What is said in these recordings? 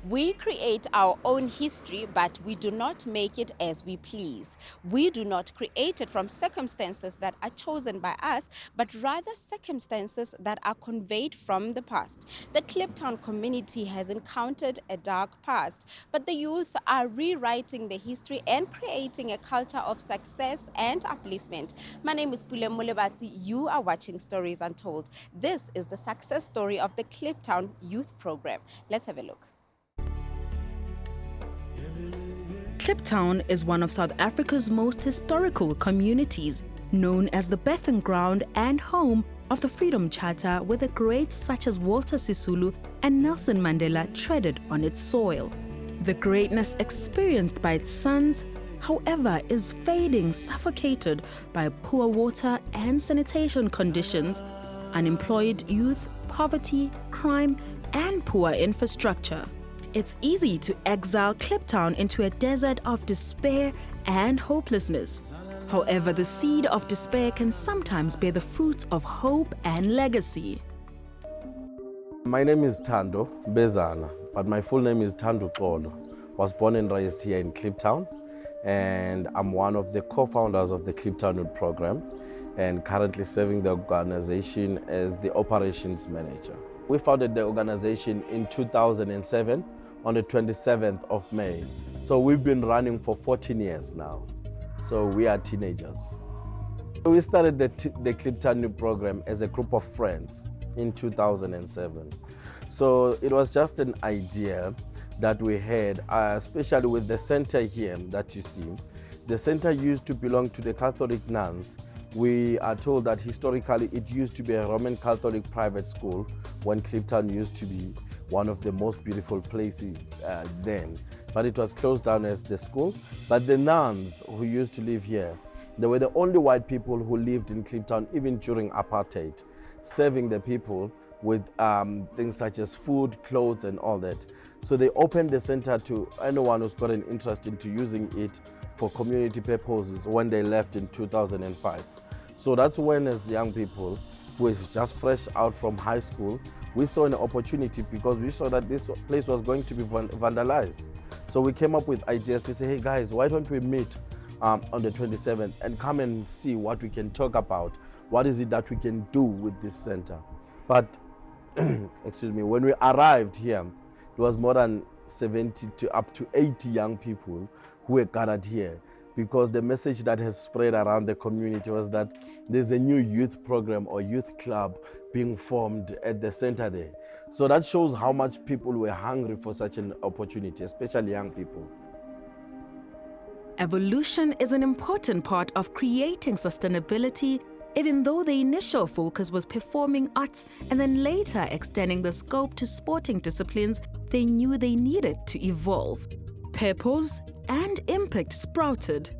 We create our own history, but we do not make it as we please. We do not create it from circumstances that are chosen by us, but rather circumstances that are conveyed from the past. The Kliptown community has encountered a dark past, but the youth are rewriting the history and creating a culture of success and upliftment. My name is Pule Mulebati. You are watching Stories Untold. This is the success story of the Kliptown Youth Program. Let's have a look. Kliptown is one of South Africa's most historical communities, known as the birthing ground and home of the Freedom Charter, where the greats such as Walter Sisulu and Nelson Mandela treaded on its soil. The greatness experienced by its sons, however, is fading, suffocated by poor water and sanitation conditions, unemployed youth, poverty, crime, and poor infrastructure. It's easy to exile Kliptown into a desert of despair and hopelessness. However, the seed of despair can sometimes bear the fruits of hope and legacy. My name is Thando Bezana, but my full name is Thando Xolo. Was born and raised here in Kliptown, and I'm one of the co-founders of the Kliptown Youth Program and currently serving the organization as the operations manager. We founded the organization in 2007 on the 27th of May. So we've been running for 14 years now. So we are teenagers. We started the Kliptown Youth Program as a group of friends in 2007. So it was just an idea that we had, especially with the center here that you see. The center used to belong to the Catholic nuns. We are told that historically it used to be a Roman Catholic private school when Kliptown used to be one of the most beautiful places then. But it was closed down as the school. But the nuns who used to live here, they were the only white people who lived in Kliptown even during apartheid, serving the people with things such as food, clothes, and all that. So they opened the center to anyone who's got an interest into using it for community purposes when they left in 2005. So that's when, as young people who were just fresh out from high school, we saw an opportunity because we saw that this place was going to be vandalized. So we came up with ideas to say, hey guys, why don't we meet on the 27th and come and see what we can talk about? What is it that we can do with this center? But, excuse me, when we arrived here, it was more than 70 to up to 80 young people who were gathered here, because the message that has spread around the community was that there's a new youth program or youth club being formed at the center there. So that shows how much people were hungry for such an opportunity, especially young people. Evolution is an important part of creating sustainability, even though the initial focus was performing arts and then later extending the scope to sporting disciplines. They knew they needed to evolve. Purpose and impact sprouted.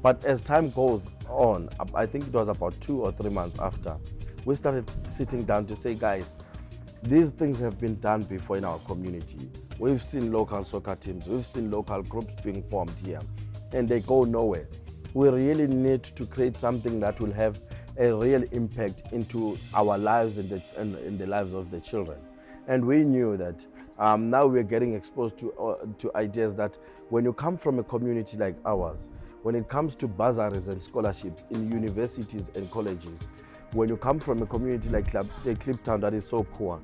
But as time goes on, I think it was about 2 or 3 months after, we started sitting down to say, guys, these things have been done before in our community. We've seen local soccer teams, we've seen local groups being formed here, and they go nowhere. We really need to create something that will have a real impact into our lives and in the lives of the children. And we knew that now we're getting exposed to ideas that when you come from a community like ours, when it comes to bursaries and scholarships in universities and colleges, when you come from a community like Kliptown that is so poor,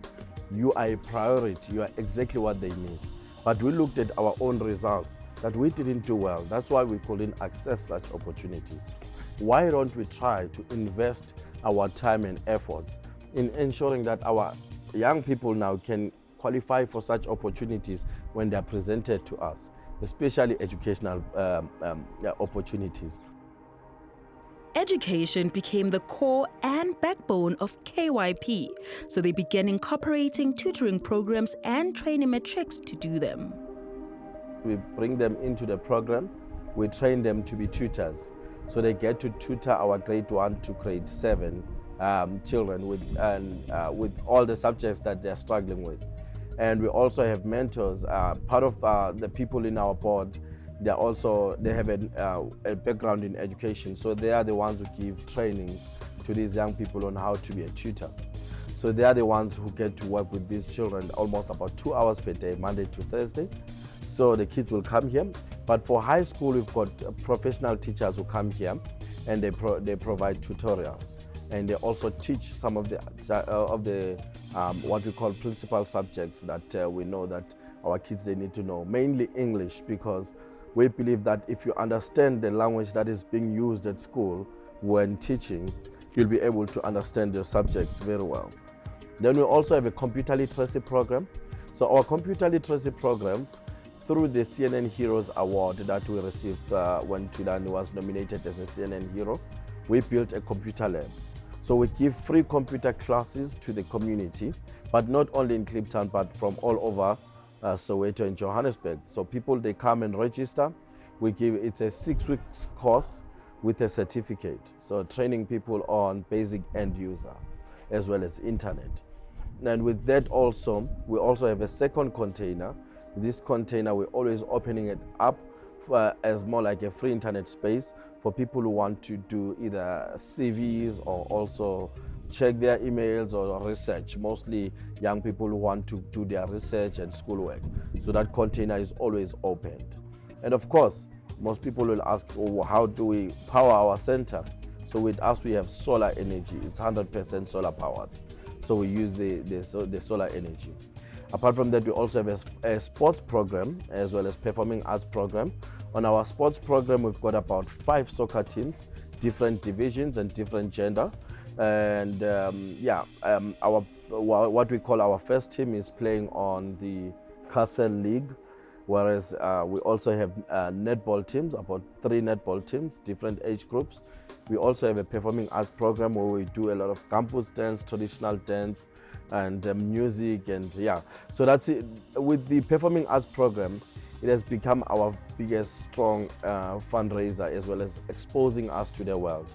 you are a priority, you are exactly what they need. But we looked at our own results that we didn't do well. That's why we couldn't access such opportunities. Why don't we try to invest our time and efforts in ensuring that our young people now can qualify for such opportunities when they are presented to us, especially educational opportunities. Education became the core and backbone of KYP, so they began incorporating tutoring programs and training metrics to do them. We bring them into the program, we train them to be tutors, so they get to tutor our grade 1 to grade 7 children with all the subjects that they're struggling with. And we also have mentors. Part of the people in our board, they have a background in education, so they are the ones who give trainings to these young people on how to be a tutor. So they are the ones who get to work with these children almost about 2 hours per day, Monday to Thursday. So the kids will come here. But for high school, we've got professional teachers who come here, and they provide tutorials. And they also teach some of the what we call principal subjects that we know that our kids, they need to know, mainly English, because we believe that if you understand the language that is being used at school when teaching, you'll be able to understand your subjects very well. Then we also have a computer literacy program. So our computer literacy program, through the CNN Heroes Award that we received when Tulani was nominated as a CNN Hero, we built a computer lab. So we give free computer classes to the community, but not only in Kliptown, but from all over Soweto and Johannesburg. So people, they come and register. It's a 6-week course with a certificate. So training people on basic end user as well as internet. And with that also, we also have a second container. This container, we're always opening it up as more like a free internet space for people who want to do either CVs or also check their emails or research, mostly young people who want to do their research and schoolwork. So that container is always opened. And of course, most people will ask, oh, how do we power our center? So with us, we have solar energy. It's 100% solar powered. So we use the solar energy. Apart from that, we also have a sports program as well as performing arts program. On our sports program, we've got about 5 soccer teams, different divisions and different gender. And what we call our first team is playing on the Castle League, whereas we also have netball teams, about 3 netball teams, different age groups. We also have a performing arts program where we do a lot of campus dance, traditional dance, and music, and so that's it. With the performing arts program, it has become our biggest strong fundraiser, as well as exposing us to the world.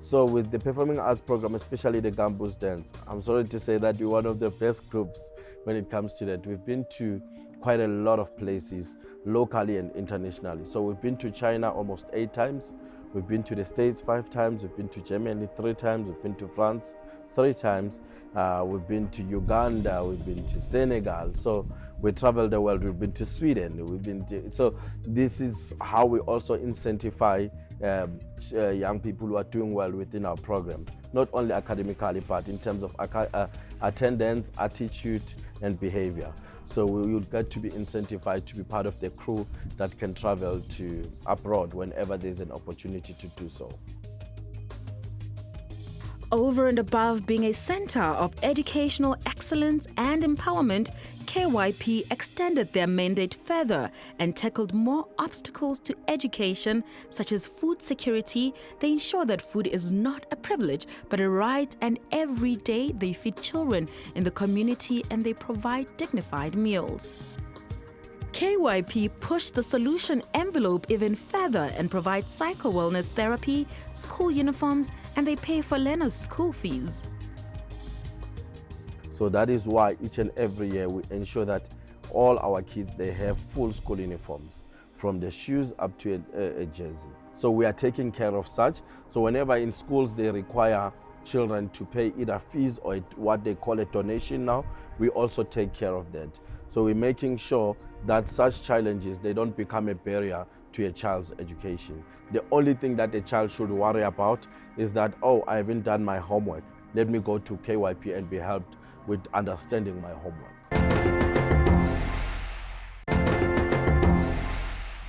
So with the performing arts program, especially the campus dance, I'm sorry to say that we're one of the best groups when it comes to that. We've been to quite a lot of places, locally and internationally. So we've been to China almost 8 times. We've been to the States 5 times. We've been to Germany 3 times. We've been to France 3 times. We've been to Uganda. We've been to Senegal. So we traveled the world. We've been to Sweden. So this is how we also incentivize young people who are doing well within our program, not only academically, but in terms of attendance, attitude, and behavior. So we will get to be incentivized to be part of the crew that can travel to abroad whenever there's an opportunity to do so. Over and above being a center of educational excellence and empowerment, KYP extended their mandate further and tackled more obstacles to education, such as food security. They ensure that food is not a privilege, but a right, and every day they feed children in the community and they provide dignified meals. KYP pushed the solution envelope even further and provide psycho-wellness therapy, school uniforms, and they pay for learners' school fees. So that is why each and every year we ensure that all our kids, they have full school uniforms, from the shoes up to a jersey. So we are taking care of such. So whenever in schools they require children to pay either fees or what they call a donation now, we also take care of that. So we're making sure that such challenges, they don't become a barrier to a child's education. The only thing that a child should worry about is that, oh, I haven't done my homework. Let me go to KYP and be helped with understanding my homework.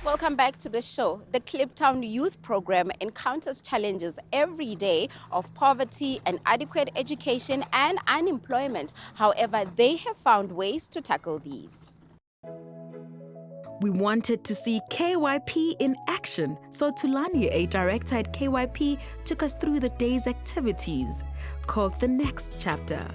Welcome back to the show. The Kliptown Youth Program encounters challenges every day of poverty, inadequate education, and unemployment. However, they have found ways to tackle these. We wanted to see KYP in action, so Tulani, a director at KYP, took us through the day's activities, called The Next Chapter.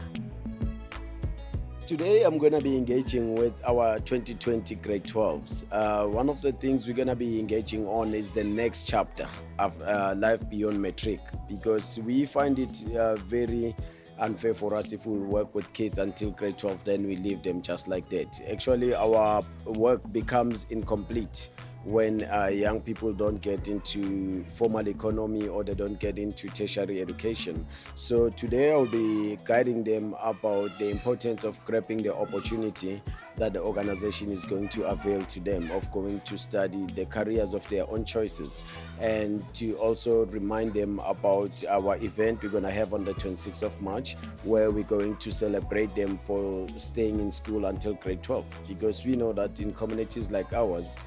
Today I'm going to be engaging with our 2020 grade 12s. One of the things we're going to be engaging on is the next chapter of Life Beyond Matric, because we find it very unfair for us if we work with kids until grade 12, then we leave them just like that. Actually, our work becomes incomplete when young people don't get into formal economy or they don't get into tertiary education. So today I'll be guiding them about the importance of grabbing the opportunity that the organization is going to avail to them of going to study the careers of their own choices, and to also remind them about our event we're going to have on the 26th of March, where we're going to celebrate them for staying in school until grade 12, because we know that in communities like ours,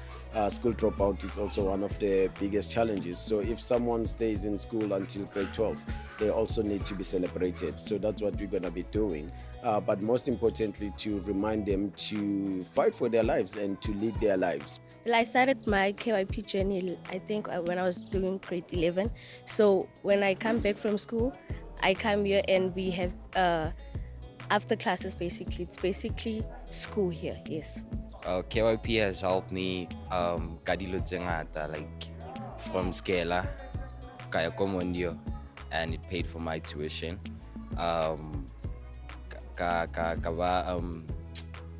school dropout is also one of the biggest challenges. So if someone stays in school until grade 12, they also need to be celebrated. So that's what we're going to be doing. But most importantly, to remind them to fight for their lives and to lead their lives. Well, I started my KYP journey, I think, when I was doing grade 11. So when I come back from school, I come here and we have after classes, basically. It's basically school here, yes. KYP has helped me ka dilo tse ngata, like from Scala, kaya ko Mondio, and it paid for my tuition.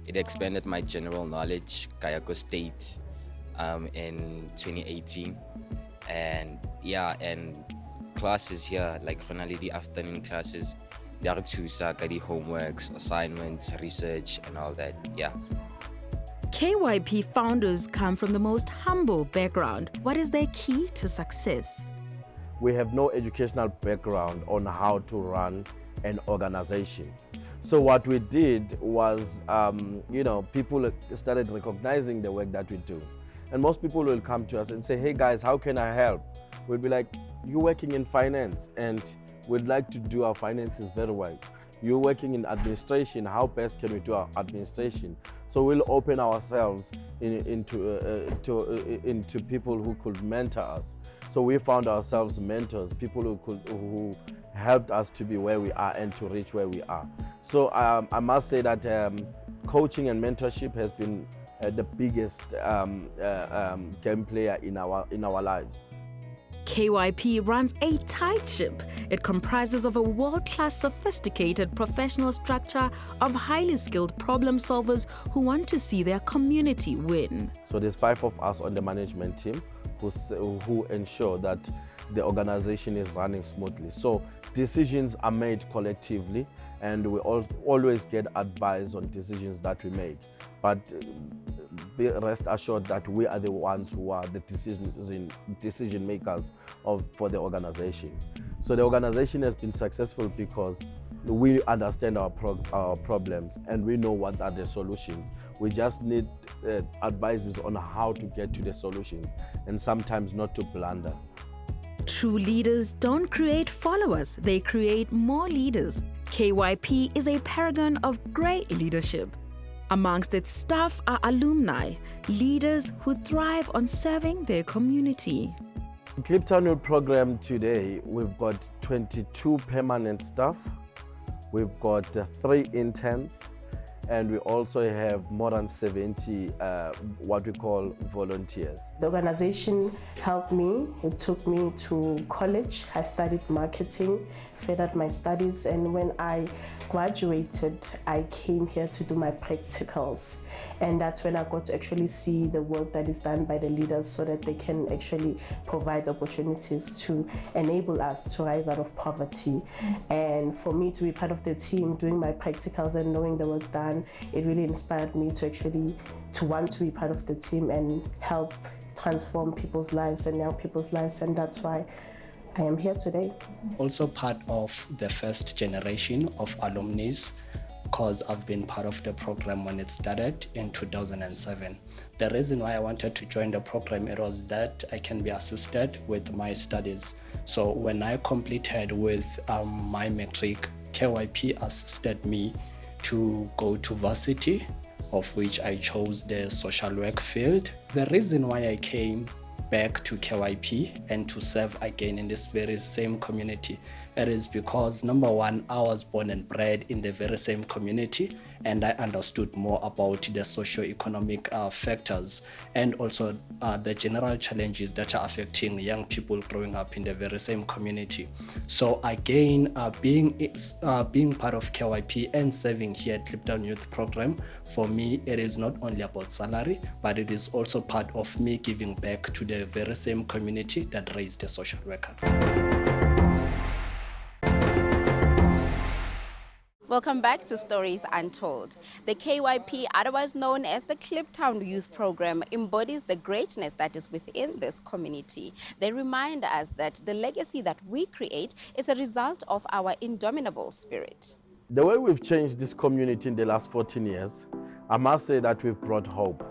It expanded my general knowledge, kaya ko State in 2018. And yeah, and classes here, like the afternoon classes, they are to the homeworks, assignments, research, and all that, yeah. KYP founders come from the most humble background. What is their key to success? We have no educational background on how to run an organization. So what we did was, people started recognizing the work that we do. And most people will come to us and say, hey guys, how can I help? We'll be like, you're working in finance and we'd like to do our finances very well. You're working in administration, how best can we do our administration? So we'll open ourselves into people who could mentor us. So we found ourselves mentors, people who helped us to be where we are and to reach where we are. So I must say that coaching and mentorship has been the biggest game player in our lives. KYP runs a tight ship. It comprises of a world-class, sophisticated professional structure of highly skilled problem solvers who want to see their community win. So there's 5 of us on the management team who ensure that the organization is running smoothly. So decisions are made collectively, and we always get advice on decisions that we make. But rest assured that we are the ones who are the decision makers for the organization. So the organization has been successful because we understand our problems and we know what are the solutions. We just need advices on how to get to the solutions, and sometimes not to blunder. True leaders don't create followers, they create more leaders. KYP is a paragon of great leadership. Amongst its staff are alumni, leaders who thrive on serving their community. In Kliptown program today, we've got 22 permanent staff, we've got 3 interns, and we also have more than 70 what we call volunteers. The organization helped me. It took me to college. I studied marketing, furthered my studies, and when I graduated, I came here to do my practicals. And that's when I got to actually see the work that is done by the leaders so that they can actually provide opportunities to enable us to rise out of poverty. And for me to be part of the team, doing my practicals and knowing the work done, it really inspired me to want to be part of the team and help transform people's lives and young people's lives, and that's why I am here today. Also part of the first generation of alumni, because I've been part of the program when it started in 2007. The reason why I wanted to join the program, it was that I can be assisted with my studies. So when I completed with my matric, KYP assisted me to go to varsity, of which I chose the social work field. The reason why I came back to KYP and to serve again in this very same community, it is because number one, I was born and bred in the very same community, and I understood more about the socio-economic factors and also the general challenges that are affecting young people growing up in the very same community. So again, being part of KYP and serving here at Kliptown Youth Program, for me, it is not only about salary, but it is also part of me giving back to the very same community that raised a social worker. Welcome back to Stories Untold. The KYP, otherwise known as the Kliptown Youth Program, embodies the greatness that is within this community. They remind us that the legacy that we create is a result of our indomitable spirit. The way we've changed this community in the last 14 years, I must say that we've brought hope.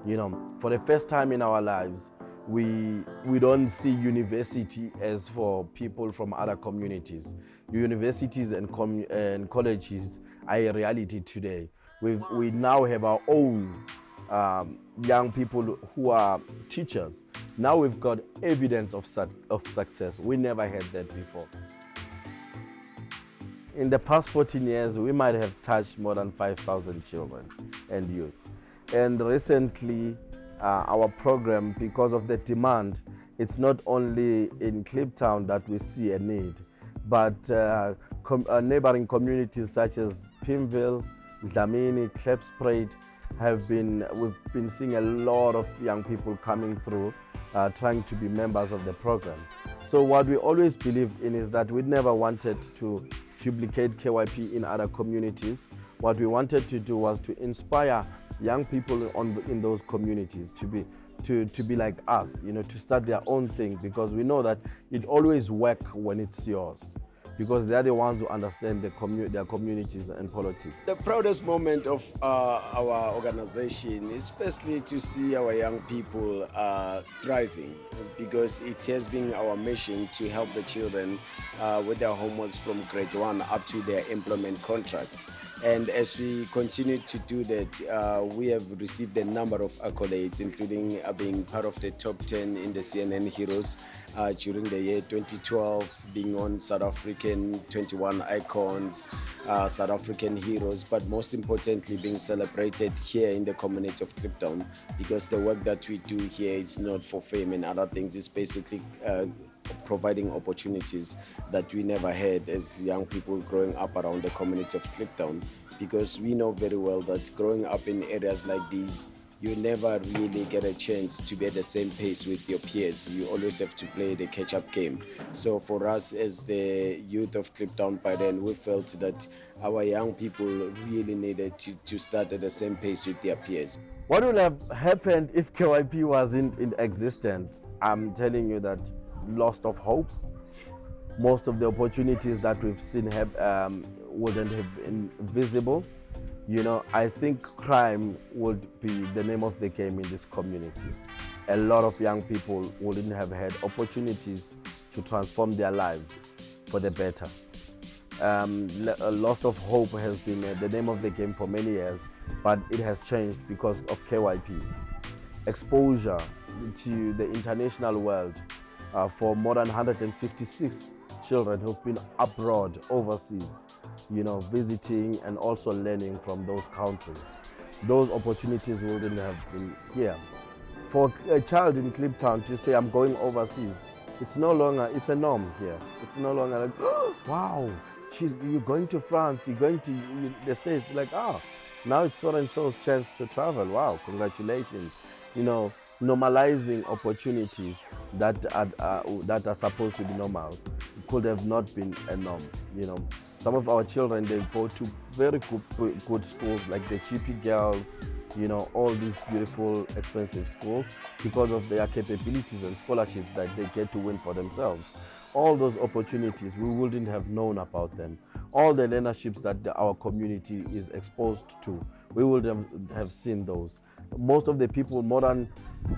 You know, for the first time in our lives, we don't see university as for people from other communities. Universities and colleges are a reality today. We now have our own young people who are teachers. Now we've got evidence of success. We never had that before. In the past 14 years, we might have touched more than 5,000 children and youth. And recently, our program, because of the demand, it's not only in Kliptown that we see a need, but neighboring communities such as Pimville, Dlamini, Klipspruit we've been seeing a lot of young people coming through, trying to be members of the program. So what we always believed in is that we never wanted to duplicate KYP in other communities. What we wanted to do was to inspire young people in those communities to be like us, you know, to start their own thing, because we know that it always works when it's yours, because they're the ones who understand their communities and politics. The proudest moment of our organization is firstly to see our young people thriving, because it has been our mission to help the children with their homeworks from grade 1 up to their employment contract. And as we continue to do that, we have received a number of accolades, including being part of the top 10 in the CNN Heroes during the year 2012, being on South African 21 Icons, South African Heroes, but most importantly being celebrated here in the community of Kliptown, because the work that we do here is not for fame and other things. It's basically providing opportunities that we never had as young people growing up around the community of Kliptown, because we know very well that growing up in areas like these, you never really get a chance to be at the same pace with your peers. You always have to play the catch-up game. So for us as the youth of Kliptown by then, we felt that our young people really needed to start at the same pace with their peers. What would have happened if KYP wasn't in existence? I'm telling you that loss of hope. Most of the opportunities that we've seen wouldn't have been visible. You know, I think crime would be the name of the game in this community. A lot of young people wouldn't have had opportunities to transform their lives for the better. A loss of hope has been the name of the game for many years, but it has changed because of KYP. Exposure to the international world for more than 156 children who've been abroad, overseas, you know, visiting and also learning from those countries. Those opportunities wouldn't have been here. For a child in Kliptown to say, I'm going overseas, it's no longer, it's a norm here. It's no longer like, oh, wow, you're going to France, you're going to the States, like, now it's so and so's chance to travel. Wow, congratulations. You know, normalizing opportunities that are supposed to be normal could have not been a norm. You know, some of our children, they go to very good schools like the Chippy Girls, you know, all these beautiful, expensive schools because of their capabilities and scholarships that they get to win for themselves. All those opportunities, we wouldn't have known about them. All the learnerships that our community is exposed to, we would have seen those. Most of the people, more than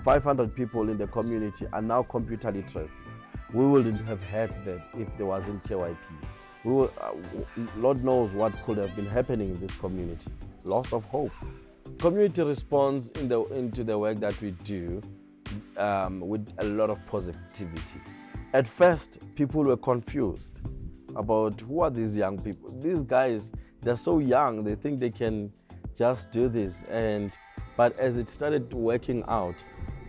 500 people in the community, are now computer literacy. We wouldn't have had that if there wasn't KYP. Lord knows what could have been happening in this community. Loss of hope. Community responds into the work that we do with a lot of positivity. At first, people were confused about who are these young people. These guys, they're so young, they think they can just do this. But as it started working out,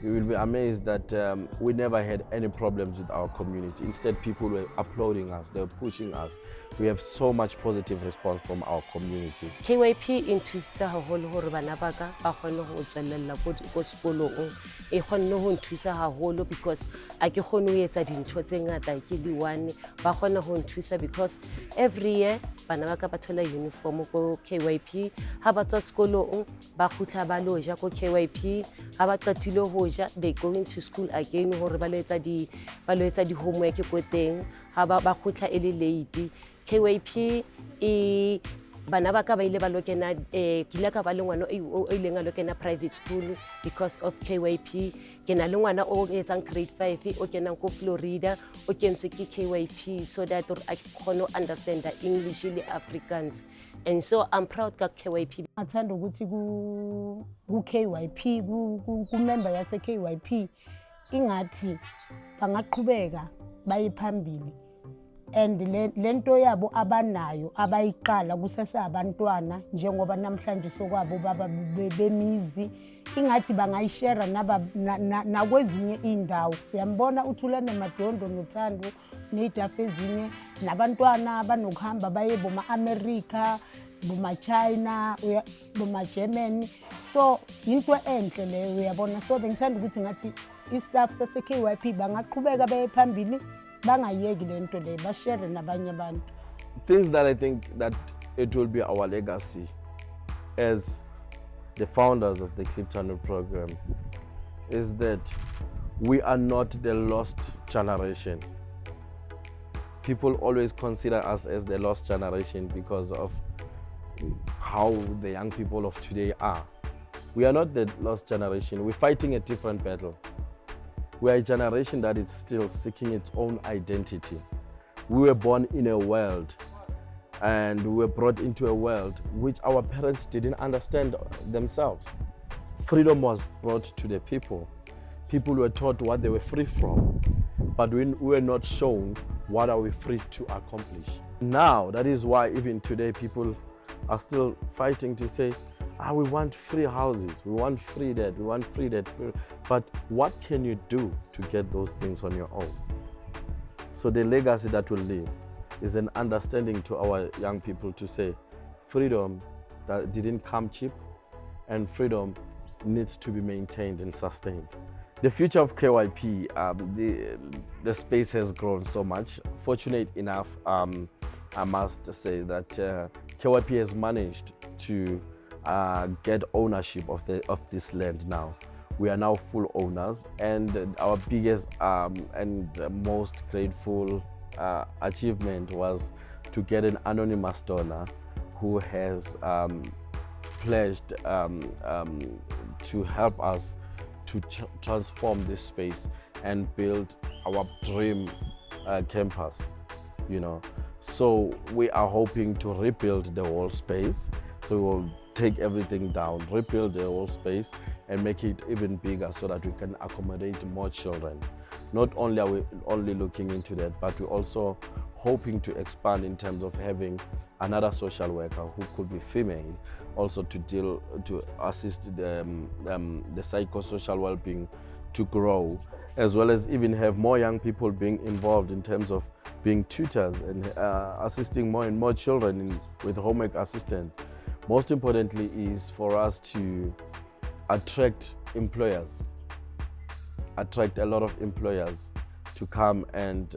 you will be amazed that we never had any problems with our community. Instead, people were applauding us, they were pushing us. We have so much positive response from our community. KYP e nthusa haholo hore bana ba ka ba kgone ho tswelella ko sekolong, e kgonne ho nthusa haholo because a ke kgone ho etsa dintho tse ngata ke le one, ba kgona ho nthusa because every year bana ba ka ba thola uniform ko KYP, ha ba tswa sekolong ba khutla ba lo ja ko KYP, ha ba qetile ho ja they go into school again hore ba lo etsa di homework ko teng, ha ba khutla e le late. KYP e bana ba ka ba ile ba lokena ke ile ka ba le ngwana o ileng a lokena private school because of KYP. Ke na le ngwana o etsang grade 5 o kenang ko Florida o kentswe ke KYP so that I can understand the English le Afrikaans, and so I'm proud ka KYP. Ngathanda ukuthi ku KYP ku member yase KYP ingathi bangaqhubeka baye phambili, and lento yabo abanayo abayiqala kusese abantwana njengoba namhlanje sokwabo baba bemizi, ingathi bangayishare nakwezinye indawo. Siyambona uThulane Madondo noThando nedafu ezinye nabantwana abanokuhamba baye boma America, boma China, boma Germany, so into enhle leyo uyabona. So bengithanda ukuthi ngathi istaff sase KYP bangaqhubeka baye phambili, bangayeki lento le bashare nabanye abantu. Things that I think that it will be our legacy as the founders of the Kliptown program is that we are not the lost generation. People always consider us as the lost generation because of how the young people of today are. We are not the lost generation. We're fighting a different battle. We are a generation that is still seeking its own identity. We were born in a world and we were brought into a world which our parents didn't understand themselves. Freedom was brought to the people. People were taught what they were free from, but we were not shown what are we free to accomplish. Now, that is why even today people are still fighting to say, we want free houses, we want free that, we want free that. But what can you do to get those things on your own? So the legacy that will live is an understanding to our young people to say, freedom that didn't come cheap, and freedom needs to be maintained and sustained. The future of KYP, the space has grown so much. Fortunate enough, I must say that KYP has managed to get ownership of this land now. We are now full owners, and our biggest and most grateful achievement was to get an anonymous donor who has pledged to help us to transform this space and build our dream campus, you know. So we are hoping to rebuild the whole space. So we'll take everything down, rebuild the whole space and make it even bigger so that we can accommodate more children. Not only are we only looking into that, but we're also hoping to expand in terms of having another social worker who could be female, also to assist the psychosocial well-being to grow, as well as even have more young people being involved in terms of being tutors and assisting more and more children with homework assistance. Most importantly is for us to attract employers, attract a lot of employers to come and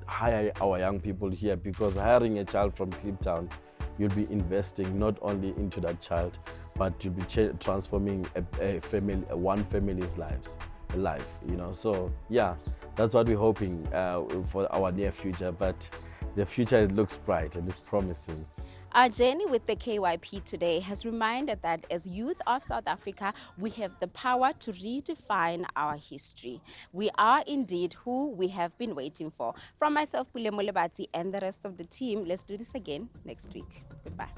hire our young people here, because hiring a child from Kliptown, you'll be investing not only into that child, but you'll be transforming one family's life, you know. So yeah, that's what we're hoping for our near future, but the future looks bright and it's promising. Our journey with the KYP today has reminded that as youth of South Africa, we have the power to redefine our history. We are indeed who we have been waiting for. From myself, Pulemo Lebati, and the rest of the team, let's do this again next week. Goodbye.